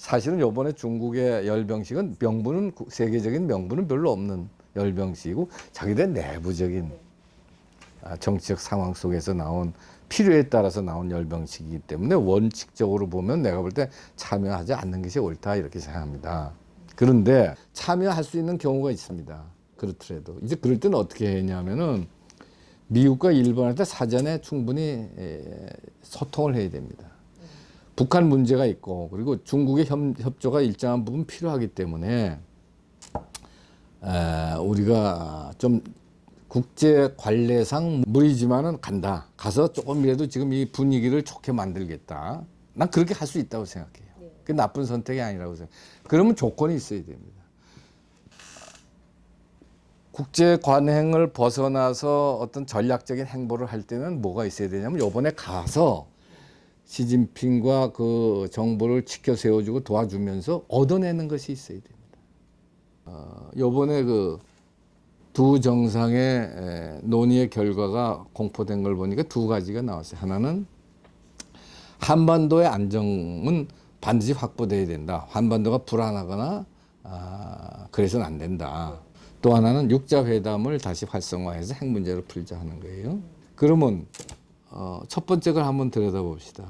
사실은 요번에 중국의 열병식은 명분은 세계적인 명분은 별로 없는 열병식이고 자기들 내부적인 정치적 상황 속에서 나온 필요에 따라서 나온 열병식이기 때문에 원칙적으로 보면 내가 볼 때 참여하지 않는 것이 옳다 이렇게 생각합니다. 그런데 참여할 수 있는 경우가 있습니다. 그렇더라도 이제 그럴 때는 어떻게 했냐면은 미국과 일본한테 사전에 충분히 소통을 해야 됩니다. 북한 문제가 있고 그리고 중국의 협조가 일정한 부분 필요하기 때문에 우리가 좀 국제 관례상 무리지만은 간다. 가서 조금이라도 지금 이 분위기를 좋게 만들겠다. 난 그렇게 할 수 있다고 생각해요. 그게 나쁜 선택이 아니라고 생각해요. 그러면 조건이 있어야 됩니다. 국제 관행을 벗어나서 어떤 전략적인 행보를 할 때는 뭐가 있어야 되냐면 요번에 가서 시진핑과 그 정부를 지켜 세워주고 도와주면서 얻어내는 것이 있어야 됩니다. 요번에 그 두 정상의 논의의 결과가 공포된 걸 보니까 두 가지가 나왔어요. 하나는 한반도의 안정은 반드시 확보돼야 된다. 한반도가 불안하거나 그래서는 안 된다. 또 하나는 육자회담을 다시 활성화해서 핵 문제를 풀자 하는 거예요. 그러면 첫 번째 걸 한번 들여다봅시다.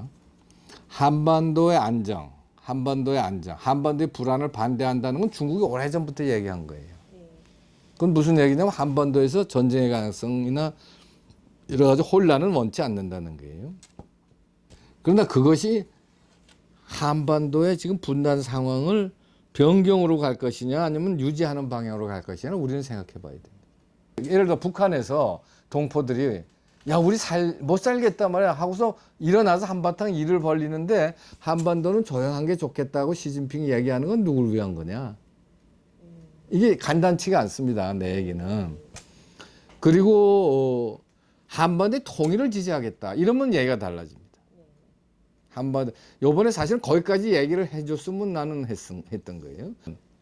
한반도의 안정, 한반도의 불안을 반대한다는 건 중국이 오래전부터 얘기한 거예요. 그건 무슨 얘기냐면 한반도에서 전쟁의 가능성이나 여러 가지 혼란은 원치 않는다는 거예요. 그러나 그것이 한반도의 지금 분단 상황을 변경으로 갈 것이냐 아니면 유지하는 방향으로 갈 것이냐 우리는 생각해 봐야 됩니다. 예를 들어 북한에서 동포들이 야 우리 못 살겠단 말이야 하고서 일어나서 한바탕 일을 벌리는데 한반도는 조용한 게 좋겠다고 시진핑이 얘기하는 건 누굴 위한 거냐. 이게 간단치가 않습니다. 내 얘기는. 그리고 한반도의 통일을 지지하겠다. 이러면 얘기가 달라집니다. 한반도 요번에 사실은 거기까지 얘기를 해줬으면 나는 했던 거예요.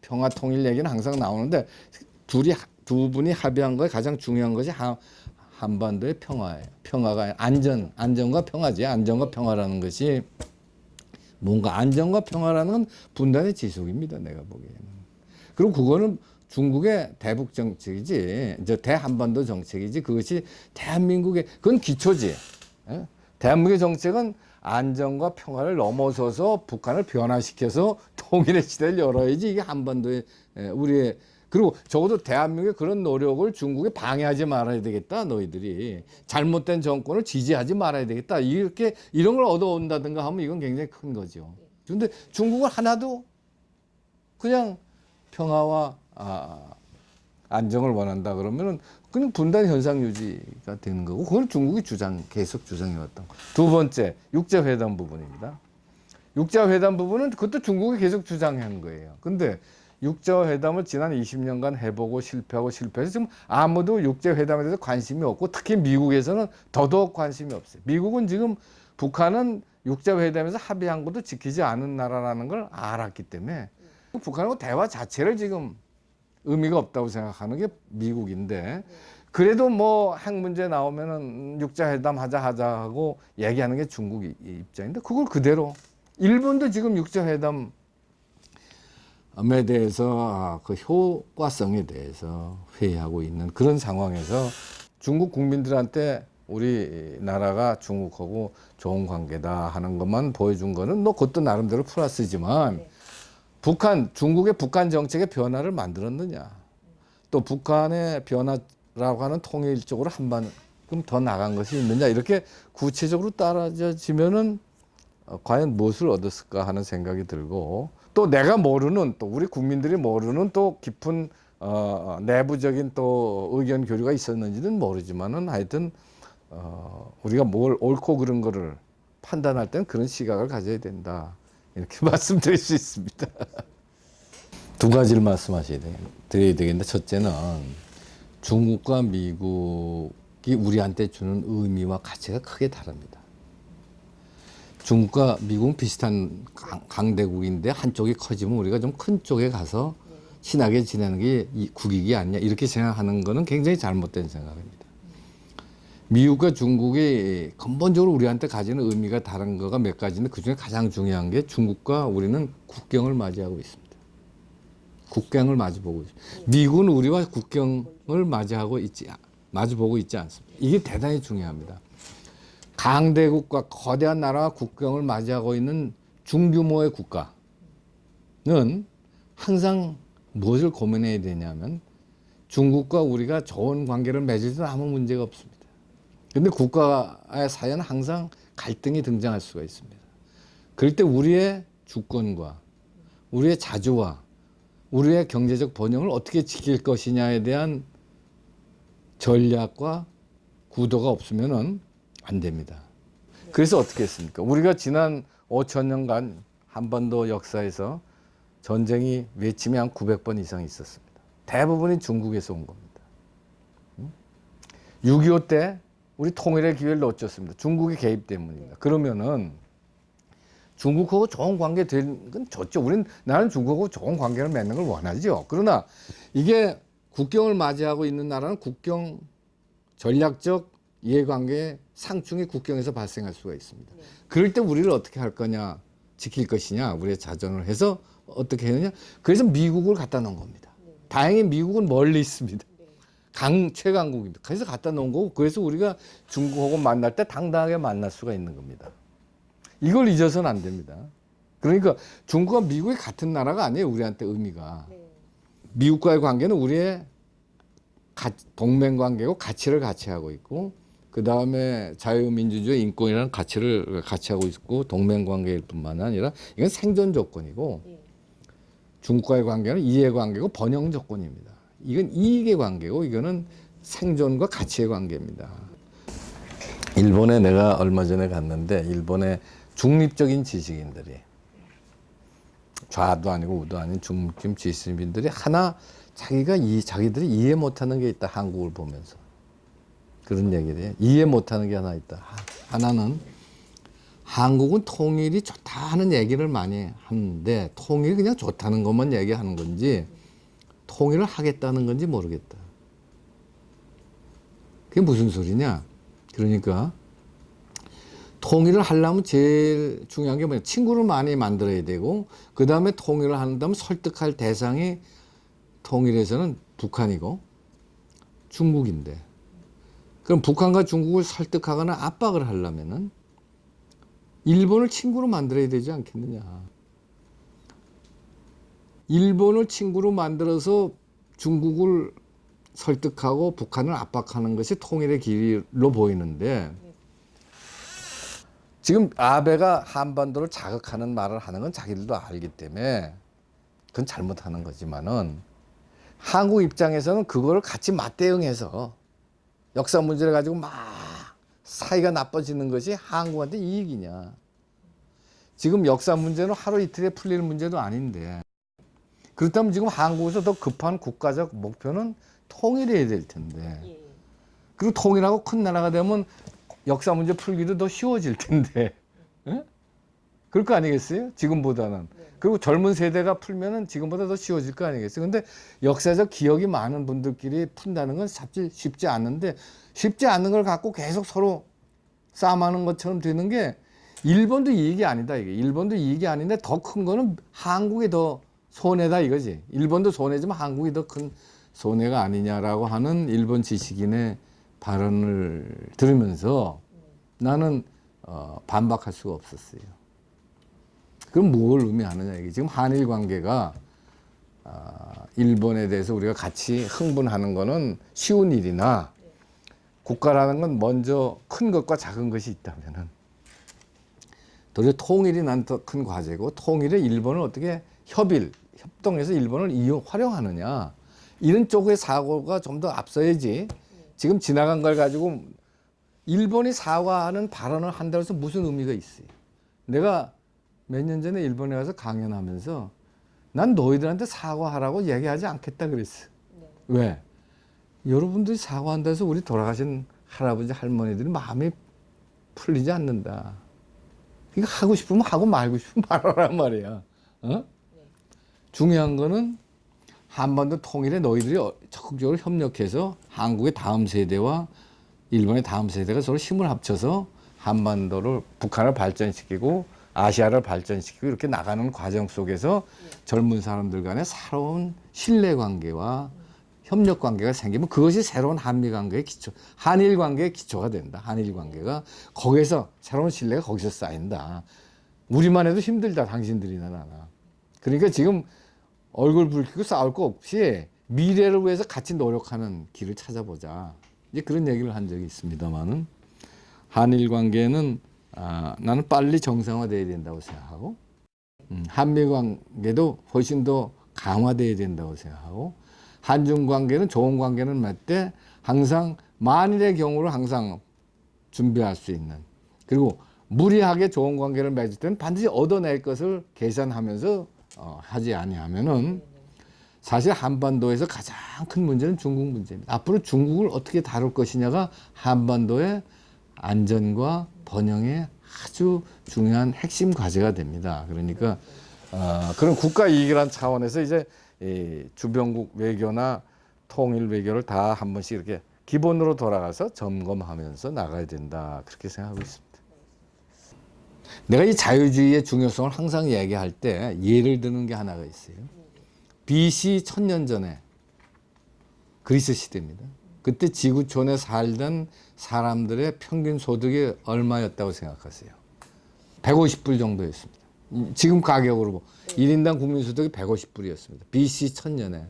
평화 통일 얘기는 항상 나오는데 두 분이 합의한 거에 가장 중요한 것이 한반도의 평화예요. 평화가 안전과 평화지. 안전과 평화라는 것이 뭔가 안전과 평화라는 건 분단의 지속입니다. 내가 보기에는. 그리고 그거는 중국의 대북 정책이지, 이제 대한반도 정책이지, 그것이 대한민국의, 그건 기초지. 예? 대한민국의 정책은 안정과 평화를 넘어서서 북한을 변화시켜서 통일의 시대를 열어야지, 이게 한반도의, 우리의, 그리고 적어도 대한민국의 그런 노력을 중국에 방해하지 말아야 되겠다, 너희들이. 잘못된 정권을 지지하지 말아야 되겠다. 이렇게, 이런 걸 얻어온다든가 하면 이건 굉장히 큰 거죠. 근데 중국은 하나도 그냥 평화와 안정을 원한다 그러면은 그냥 분단 현상 유지가 되는 거고 그건 중국이 계속 주장해왔던 거. 두 번째 육자회담 부분입니다. 육자회담 부분은 그것도 중국이 계속 주장한 거예요. 근데 육자회담을 지난 20년간 해보고 실패해서 지금 아무도 육자회담에 대해서 관심이 없고 특히 미국에서는 더더욱 관심이 없어요. 미국은 지금 북한은 육자회담에서 합의한 것도 지키지 않은 나라라는 걸 알았기 때문에 북한하고 대화 자체를 지금 의미가 없다고 생각하는 게 미국인데 그래도 뭐 핵 문제 나오면은 육자회담 하자 하고 얘기하는 게 중국 입장인데 그걸 그대로 일본도 지금 육자회담에 대해서 그 효과성에 대해서 회의하고 있는 그런 상황에서 중국 국민들한테 우리나라가 중국하고 좋은 관계다 하는 것만 보여준 거는 뭐 그것도 나름대로 플러스지만 중국의 북한 정책의 변화를 만들었느냐. 또 북한의 변화라고 하는 통일적으로 한반끔 더 나간 것이 있느냐. 이렇게 구체적으로 따라지면은 과연 무엇을 얻었을까 하는 생각이 들고 또 내가 모르는 또 우리 국민들이 모르는 또 깊은 내부적인 또 의견 교류가 있었는지는 모르지만은 하여튼 우리가 뭘 옳고 그른 거를 판단할 때는 그런 시각을 가져야 된다. 이렇게 말씀드릴 수 있습니다. 두 가지를 드려야 되겠는데 첫째는 중국과 미국이 우리한테 주는 의미와 가치가 크게 다릅니다. 중국과 미국은 비슷한 강대국인데 한쪽이 커지면 우리가 좀 큰 쪽에 가서 친하게 지내는 게 국익이 아니냐 이렇게 생각하는 거는 굉장히 잘못된 생각입니다. 미국과 중국이 근본적으로 우리한테 가지는 의미가 다른 거가 몇 가지인데 그중에 가장 중요한 게 중국과 우리는 국경을 맞이하고 있습니다. 국경을 마주보고 있습니다. 미국은 우리와 국경을 마주보고 있지 않습니다. 이게 대단히 중요합니다. 강대국과 거대한 나라와 국경을 맞이하고 있는 중규모의 국가는 항상 무엇을 고민해야 되냐면 중국과 우리가 좋은 관계를 맺을 때는 아무 문제가 없습니다. 그런데 국가의 사이에는 항상 갈등이 등장할 수가 있습니다. 그럴 때 우리의 주권과 우리의 자주와 우리의 경제적 번영을 어떻게 지킬 것이냐에 대한 전략과 구도가 없으면 안 됩니다. 그래서 어떻게 했습니까? 우리가 지난 5,000년간 한반도 역사에서 전쟁이 외침이 한 900번 이상 있었습니다. 대부분이 중국에서 온 겁니다. 6.25 때 우리 통일의 기회를 놓쳤습니다. 중국의 개입 때문입니다. 그러면은 중국하고 좋은 관계 되는 건 좋죠. 나는 중국하고 좋은 관계를 맺는 걸 원하죠. 그러나 이게 국경을 맞이하고 있는 나라는 국경 전략적 이해관계 상충이 국경에서 발생할 수가 있습니다. 그럴 때 우리를 어떻게 할 거냐, 지킬 것이냐, 우리의 자존을 해서 어떻게 했느냐. 그래서 미국을 갖다 놓은 겁니다. 다행히 미국은 멀리 있습니다. 최강국입니다. 그래서 갖다 놓은 거고, 그래서 우리가 중국하고 만날 때 당당하게 만날 수가 있는 겁니다. 이걸 잊어서는 안 됩니다. 그러니까 중국과 미국이 같은 나라가 아니에요. 우리한테 의미가. 미국과의 관계는 우리의 동맹 관계고 가치를 같이 하고 있고, 그 다음에 자유민주주의 인권이라는 가치를 같이 하고 있고, 동맹 관계일 뿐만 아니라 이건 생존 조건이고, 중국과의 관계는 이해 관계고 번영 조건입니다. 이건 이익의 관계고, 이거는 생존과 가치의 관계입니다. 일본에 내가 얼마 전에 갔는데 일본의 중립적인 지식인들이, 좌도 아니고 우도 아닌 중립 지식인들이 자기들이 이해 못하는 게 있다. 한국을 보면서 그런 얘기를 해요. 이해 못하는 게 하나 있다. 하나는 한국은 통일이 좋다 하는 얘기를 많이 하는데 통일이 그냥 좋다는 것만 얘기하는 건지 통일을 하겠다는 건지 모르겠다. 그게 무슨 소리냐? 그러니까 통일을 하려면 제일 중요한 게 뭐냐? 친구를 많이 만들어야 되고, 그 다음에 통일을 한다면 설득할 대상이 통일에서는 북한이고 중국인데, 그럼 북한과 중국을 설득하거나 압박을 하려면은 일본을 친구로 만들어야 되지 않겠느냐. 일본을 친구로 만들어서 중국을 설득하고 북한을 압박하는 것이 통일의 길로 보이는데, 지금 아베가 한반도를 자극하는 말을 하는 건 자기들도 알기 때문에 그건 잘못하는 거지만은, 한국 입장에서는 그거를 같이 맞대응해서 역사 문제를 가지고 막 사이가 나빠지는 것이 한국한테 이익이냐. 지금 역사 문제는 하루 이틀에 풀리는 문제도 아닌데, 그렇다면 지금 한국에서 더 급한 국가적 목표는 통일해야 될 텐데, 그리고 통일하고 큰 나라가 되면 역사 문제 풀기도 더 쉬워질 텐데, 그럴 거 아니겠어요? 지금보다는. 그리고 젊은 세대가 풀면은 지금보다 더 쉬워질 거 아니겠어요? 근데 역사적 기억이 많은 분들끼리 푼다는 건 쉽지 않은데, 쉽지 않은 걸 갖고 계속 서로 싸움하는 것처럼 되는 게 일본도 이익이 아니다, 이게. 일본도 이익이 아닌데 더 큰 거는 한국이 더 손해다, 이거지. 일본도 손해지만 한국이 더 큰 손해가 아니냐라고 하는 일본 지식인의 발언을 들으면서 나는 반박할 수가 없었어요. 그럼 뭘 의미하느냐, 이게. 지금 한일 관계가 일본에 대해서 우리가 같이 흥분하는 거는 쉬운 일이나, 국가라는 건 먼저 큰 것과 작은 것이 있다면은 도리어 통일이 난 더 큰 과제고, 통일에 일본을 어떻게 협동해서 일본을 활용하느냐, 이런 쪽의 사고가 좀 더 앞서야지. 지금 지나간 걸 가지고 일본이 사과하는 발언을 한다고 해서 무슨 의미가 있어요? 내가 몇 년 전에 일본에 가서 강연하면서 난 너희들한테 사과하라고 얘기하지 않겠다 그랬어. 왜? 여러분들이 사과한다 해서 우리 돌아가신 할아버지 할머니들이 마음이 풀리지 않는다. 그러니까 하고 싶으면 하고 말고 싶으면 말하란 말이야. 중요한 거는 한반도 통일에 너희들이 적극적으로 협력해서 한국의 다음 세대와 일본의 다음 세대가 서로 힘을 합쳐서 한반도를 북한을 발전시키고 아시아를 발전시키고 이렇게 나가는 과정 속에서 젊은 사람들 간의 새로운 신뢰 관계와 협력 관계가 생기면 그것이 새로운 한미 관계의 기초, 한일 관계의 기초가 된다. 한일 관계가 거기에서 새로운 신뢰가 거기서 쌓인다. 우리만 해도 힘들다. 당신들이나 나나. 그러니까 지금 얼굴 붉히고 싸울 거 없이 미래를 위해서 같이 노력하는 길을 찾아보자. 이제 그런 얘기를 한 적이 있습니다만은 한일 관계는 나는 빨리 정상화돼야 된다고 생각하고 한미 관계도 훨씬 더 강화돼야 된다고 생각하고 한중 관계는 좋은 관계는 맺되 항상 만일의 경우를 항상 준비할 수 있는 그리고 무리하게 좋은 관계를 맺을 때는 반드시 얻어낼 것을 계산하면서 하지 아니하면은 사실 한반도에서 가장 큰 문제는 중국 문제입니다. 앞으로 중국을 어떻게 다룰 것이냐가 한반도의 안전과 번영의 아주 중요한 핵심 과제가 됩니다. 그러니까 그런 국가 이익이라는 차원에서 이제 이 주변국 외교나 통일 외교를 다 한 번씩 이렇게 기본으로 돌아가서 점검하면서 나가야 된다. 그렇게 생각하고 있습니다. 내가 이 자유주의의 중요성을 항상 얘기할 때 예를 드는 게 하나가 있어요. BC 1000년 전에 그리스 시대입니다. 그때 지구촌에 살던 사람들의 평균 소득이 얼마였다고 생각하세요? 150불 정도였습니다. 지금 가격으로 1인당 국민소득이 150불이었습니다. BC 1000년에.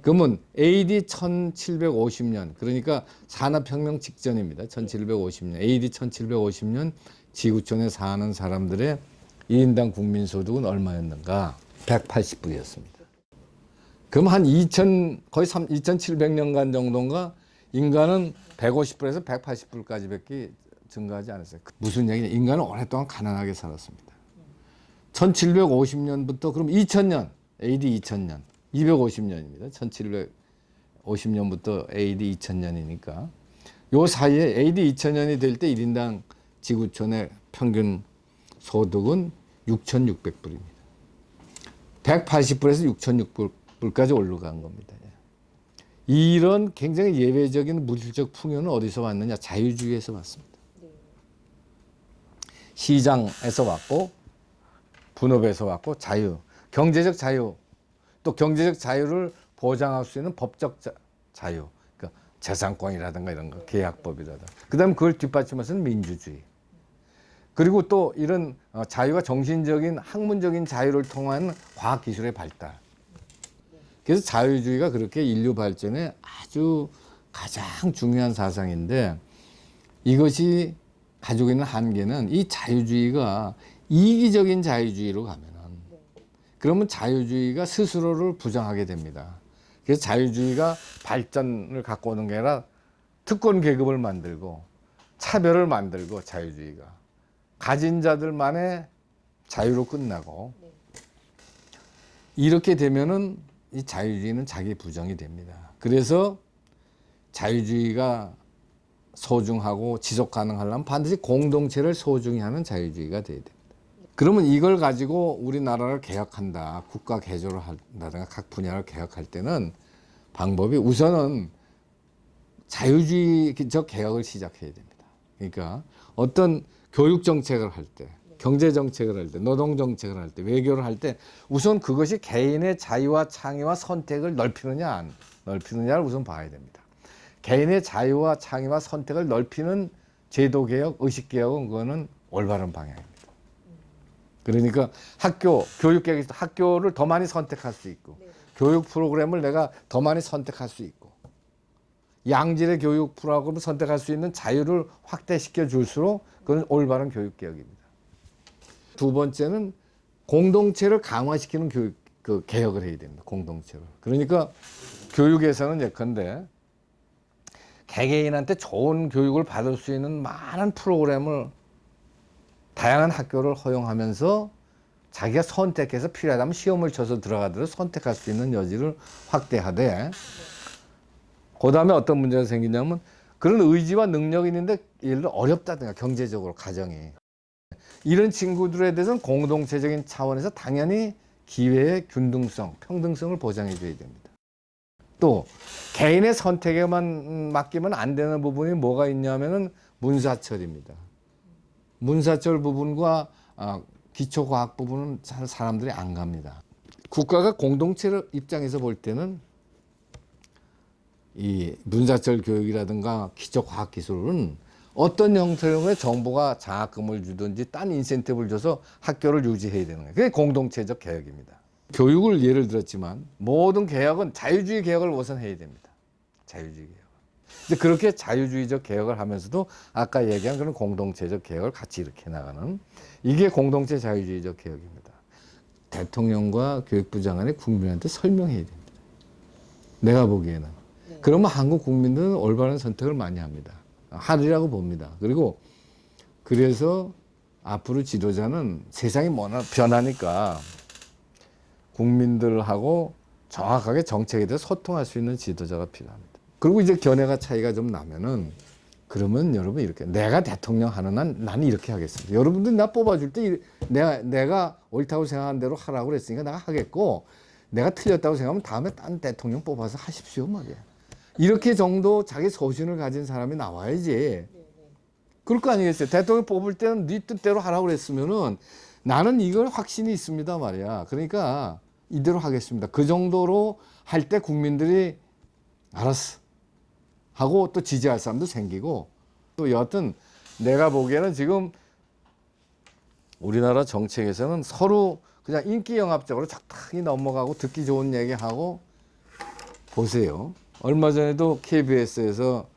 그러면 AD 1750년, 그러니까 산업혁명 직전입니다. 1750년, AD 1750년 지구촌에 사는 사람들의 1인당 국민소득은 얼마였는가? 180불이었습니다. 그럼 한 거의 2700년간 정도인가 인간은 150불에서 180불까지밖에 증가하지 않았어요. 무슨 얘기냐? 인간은 오랫동안 가난하게 살았습니다. 1750년부터 그럼 2000년, AD 2000년, 250년입니다. 1750년부터 AD 2000년이니까 요 사이에 AD 2000년이 될 때 1인당 지구촌의 평균 소득은 6,600불입니다. 180불에서 6,600불까지 올라간 겁니다. 이런 굉장히 예외적인 물질적 풍요는 어디서 왔느냐? 자유주의에서 왔습니다. 시장에서 왔고 분업에서 왔고 자유, 경제적 자유, 또 경제적 자유를 보장할 수 있는 법적 자유, 그러니까 재산권이라든가 이런 거, 계약법이라든가. 그다음에 그걸 뒷받침해서는 민주주의. 그리고 또 이런 자유가 정신적인 학문적인 자유를 통한 과학기술의 발달. 그래서 자유주의가 그렇게 인류 발전에 아주 가장 중요한 사상인데 이것이 가지고 있는 한계는 이 자유주의가 이기적인 자유주의로 가면은 그러면 자유주의가 스스로를 부정하게 됩니다. 그래서 자유주의가 발전을 갖고 오는 게 아니라 특권 계급을 만들고 차별을 만들고 자유주의가 가진 자들만의 자유로 끝나고 이렇게 되면은 이 자유주의는 자기 부정이 됩니다. 그래서 자유주의가 소중하고 지속 가능하려면 반드시 공동체를 소중히 하는 자유주의가 돼야 됩니다. 그러면 이걸 가지고 우리나라를 개혁한다, 국가 개조를 한다든가 각 분야를 개혁할 때는 방법이 우선은 자유주의적 개혁을 시작해야 됩니다. 그러니까 어떤 교육 정책을 할 때, 경제 정책을 할 때, 노동 정책을 할 때, 외교를 할 때 우선 그것이 개인의 자유와 창의와 선택을 넓히느냐 안 넓히느냐를 우선 봐야 됩니다. 개인의 자유와 창의와 선택을 넓히는 제도 개혁, 의식 개혁은 그거는 올바른 방향입니다. 그러니까 교육 개혁에서 학교를 더 많이 선택할 수 있고 교육 프로그램을 내가 더 많이 선택할 수 있고 양질의 교육 프로그램을 선택할 수 있는 자유를 확대시켜 줄수록 그건 올바른 교육 개혁입니다. 두 번째는 공동체를 강화시키는 개혁을 해야 됩니다. 공동체를. 그러니까 교육에서는 예컨대 개개인한테 좋은 교육을 받을 수 있는 많은 프로그램을 다양한 학교를 허용하면서 자기가 선택해서 필요하다면 시험을 쳐서 들어가도록 선택할 수 있는 여지를 확대하되 그 다음에 어떤 문제가 생기냐면 그런 의지와 능력이 있는데 예를 들어 어렵다든가 경제적으로 가정이 이런 친구들에 대해서는 공동체적인 차원에서 당연히 기회의 균등성, 평등성을 보장해 줘야 됩니다. 또 개인의 선택에만 맡기면 안 되는 부분이 뭐가 있냐면은 문사철입니다. 문사철 부분과 기초과학 부분은 잘 사람들이 안 갑니다. 국가가 공동체 입장에서 볼 때는 이 문사철 교육이라든가 기초과학 기술은 어떤 형태의 정부가 장학금을 주든지 딴 인센티브를 줘서 학교를 유지해야 되는 거예요. 그게 공동체적 개혁입니다. 교육을 예를 들었지만 모든 개혁은 자유주의 개혁을 우선 해야 됩니다. 자유주의 개혁. 이제 그렇게 자유주의적 개혁을 하면서도 아까 얘기한 그런 공동체적 개혁을 같이 이렇게 나가는 이게 공동체 자유주의적 개혁입니다. 대통령과 교육부 장관이 국민한테 설명해야 됩니다. 내가 보기에는. 그러면 한국 국민들은 올바른 선택을 많이 합니다. 하리라고 봅니다. 그리고 그래서 앞으로 지도자는 세상이 변하니까 국민들하고 정확하게 정책에 대해서 소통할 수 있는 지도자가 필요합니다. 그리고 이제 견해가 차이가 좀 나면은 그러면 여러분 이렇게 내가 대통령 하는 한 나는 이렇게 하겠습니다. 여러분들이 나 뽑아줄 때 내가 옳다고 생각한 대로 하라고 그랬으니까 내가 하겠고 내가 틀렸다고 생각하면 다음에 딴 대통령 뽑아서 하십시오 말이야. 이렇게 정도 자기 소신을 가진 사람이 나와야지. 그럴 거 아니겠어요. 대통령 뽑을 때는 네 뜻대로 하라고 그랬으면은 나는 이걸 확신이 있습니다 말이야. 그러니까 이대로 하겠습니다. 그 정도로 할 때 국민들이 알았어 하고 또 지지할 사람도 생기고 또 여하튼 내가 보기에는 지금 우리나라 정책에서는 서로 그냥 인기 영합적으로 적당히 넘어가고 듣기 좋은 얘기하고 보세요. 얼마 전에도 KBS에서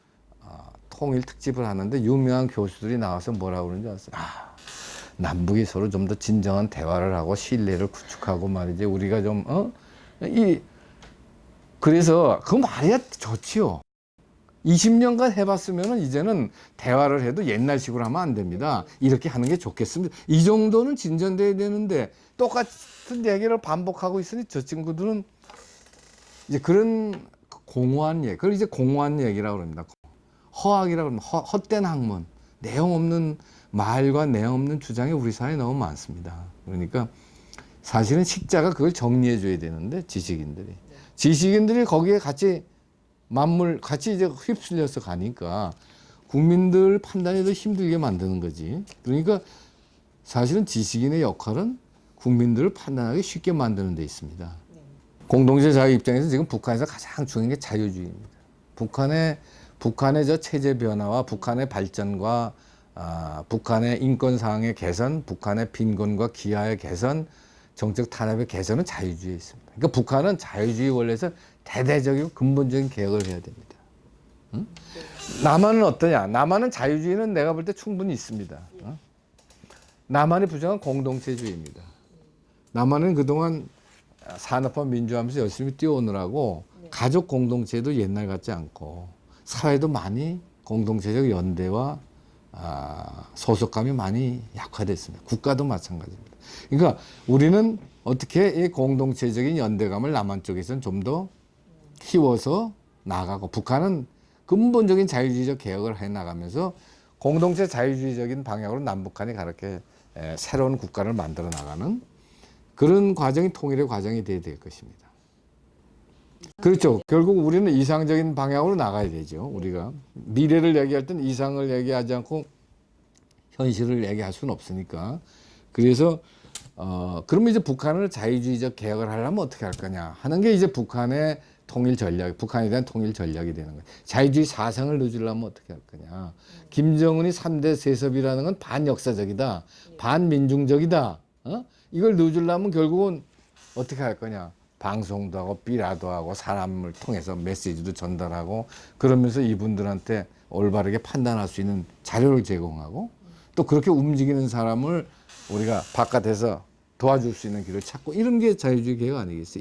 통일 특집을 하는데 유명한 교수들이 나와서 뭐라고 그러는지 아세요? 남북이 서로 좀 더 진정한 대화를 하고 신뢰를 구축하고 말이지 우리가 좀 그래서 그 말이야 좋지요. 20년간 해봤으면은 이제는 대화를 해도 옛날식으로 하면 안 됩니다. 이렇게 하는 게 좋겠습니다. 이 정도는 진전돼야 되는데 똑같은 얘기를 반복하고 있으니 저 친구들은 이제 그런 공허한 얘기, 그걸 이제 공허한 얘기라고 합니다. 허학이라고 하면 헛된 학문, 내용 없는 말과 내용 없는 주장이 우리 사회에 너무 많습니다. 그러니까 사실은 식자가 그걸 정리해 줘야 되는데 지식인들이 거기에 같이 같이 이제 휩쓸려서 가니까 국민들 판단이 더 힘들게 만드는 거지. 그러니까 사실은 지식인의 역할은 국민들을 판단하기 쉽게 만드는 데 있습니다. 공동체 자유 입장에서 지금 북한에서 가장 중요한 게 자유주의입니다. 북한의 저 체제 변화와 북한의 발전과 북한의 인권 사항의 개선, 북한의 빈곤과 기아의 개선, 정책 탄압의 개선은 자유주의에 있습니다. 그러니까 북한은 자유주의 원리에서 대대적이고 근본적인 개혁을 해야 됩니다. 응? 남한은 어떠냐? 남한은 자유주의는 내가 볼 때 충분히 있습니다. 남한의 부정은 공동체주의입니다. 남한은 그동안 산업화 민주화하면서 열심히 뛰어오느라고 가족 공동체도 옛날 같지 않고 사회도 많이 공동체적 연대와 소속감이 많이 약화됐습니다. 국가도 마찬가지입니다. 그러니까 우리는 어떻게 이 공동체적인 연대감을 남한 쪽에서는 좀 더 키워서 나가고 북한은 근본적인 자유주의적 개혁을 해나가면서 공동체 자유주의적인 방향으로 남북한이 그렇게 새로운 국가를 만들어 나가는 그런 과정이 통일의 과정이 돼야 될 것입니다. 그렇죠. 결국 우리는 이상적인 방향으로 나가야 되죠. 우리가 미래를 얘기할 땐 이상을 얘기하지 않고 현실을 얘기할 수는 없으니까. 그래서 그러면 이제 북한을 자유주의적 개혁을 하려면 어떻게 할 거냐 하는 게 이제 북한의 통일 전략, 북한에 대한 통일 전략이 되는 거예요. 자유주의 사상을 넣어주려면 어떻게 할 거냐. 김정은이 3대 세습이라는 건 반역사적이다, 반민중적이다. 이걸 넣어주려면 결국은 어떻게 할 거냐. 방송도 하고 비라도 하고 사람을 통해서 메시지도 전달하고 그러면서 이분들한테 올바르게 판단할 수 있는 자료를 제공하고 또 그렇게 움직이는 사람을 우리가 바깥에서 도와줄 수 있는 길을 찾고 이런 게 자유주의 개혁 아니겠어요?